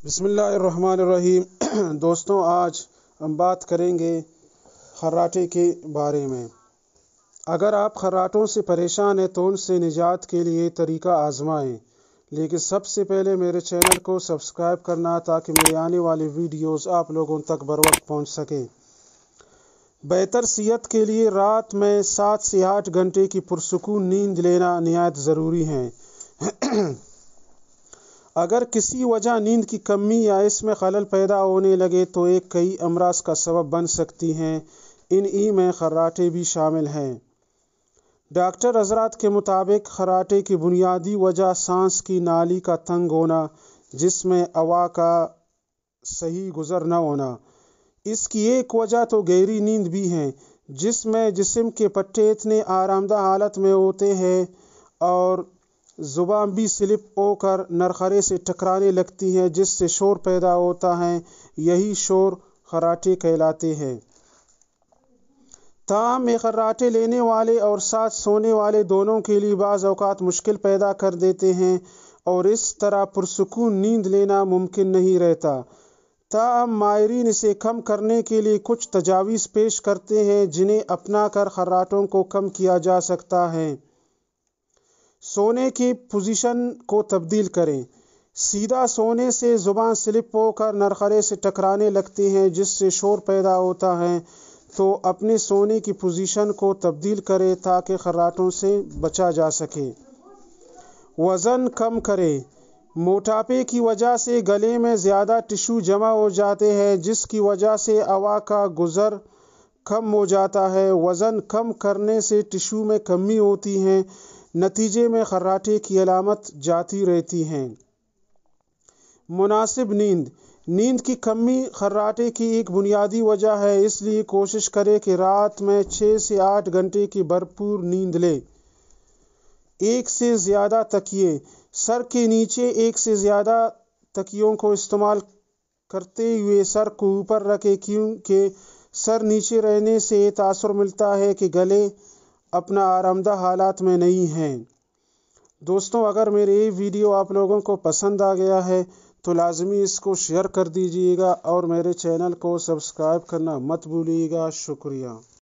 بسم اللہ الرحمن الرحیم۔ دوستوں، آج ہم بات کریں گے خراٹے کے بارے میں۔ اگر آپ خراٹوں سے پریشان ہیں تو ان سے نجات کے لیے طریقہ آزمائیں، لیکن سب سے پہلے میرے چینل کو سبسکرائب کرنا تاکہ میری آنے والی ویڈیوز آپ لوگوں تک بروقت پہنچ سکیں۔ بہتر صحت کے لیے رات میں 7 سے 8 گھنٹے کی پرسکون نیند لینا نہایت ضروری ہے۔ اگر کسی وجہ نیند کی کمی یا اس میں خلل پیدا ہونے لگے تو یہ کئی امراض کا سبب بن سکتی ہیں۔ ان میں خراٹے بھی شامل ہیں۔ ڈاکٹر حضرات کے مطابق خراٹے کی بنیادی وجہ سانس کی نالی کا تنگ ہونا، جس میں ہوا کا صحیح گزر نہ ہونا۔ اس کی ایک وجہ تو گہری نیند بھی ہے، جس میں جسم کے پٹھے اتنے آرام دہ حالت میں ہوتے ہیں اور زبان بھی سلپ ہو کر نرخرے سے ٹکرانے لگتی ہے، جس سے شور پیدا ہوتا ہے۔ یہی شور خراٹے کہلاتے ہیں۔ تاہم یہ خراٹے لینے والے اور ساتھ سونے والے دونوں کے لیے بعض اوقات مشکل پیدا کر دیتے ہیں اور اس طرح پرسکون نیند لینا ممکن نہیں رہتا۔ تاہم ماہرین اسے کم کرنے کے لیے کچھ تجاویز پیش کرتے ہیں جنہیں اپنا کر خراٹوں کو کم کیا جا سکتا ہے۔ سونے کی پوزیشن کو تبدیل کریں۔ سیدھا سونے سے زبان سلپ ہو کر نرخرے سے ٹکرانے لگتی ہے، جس سے شور پیدا ہوتا ہے، تو اپنے سونے کی پوزیشن کو تبدیل کریں تاکہ خراٹوں سے بچا جا سکے۔ وزن کم کریں۔ موٹاپے کی وجہ سے گلے میں زیادہ ٹشو جمع ہو جاتے ہیں، جس کی وجہ سے ہوا کا گزر کم ہو جاتا ہے۔ وزن کم کرنے سے ٹشو میں کمی ہوتی ہے، نتیجے میں خراٹے کی علامت جاتی رہتی ہے۔ مناسب نیند۔ نیند کی کمی خراٹے کی ایک بنیادی وجہ ہے، اس لیے کوشش کریں کہ رات میں 6 سے 8 گھنٹے کی بھرپور نیند لیں۔ ایک سے زیادہ تکیے۔ سر کے نیچے ایک سے زیادہ تکیوں کو استعمال کرتے ہوئے سر کو اوپر رکھیں، کیونکہ سر نیچے رہنے سے یہ تاثر ملتا ہے کہ گلے اپنا آرام دہ حالات میں نہیں ہیں۔ دوستوں، اگر میری یہ ویڈیو آپ لوگوں کو پسند آ گیا ہے تو لازمی اس کو شیئر کر دیجیے گا اور میرے چینل کو سبسکرائب کرنا مت بھولیے گا۔ شکریہ۔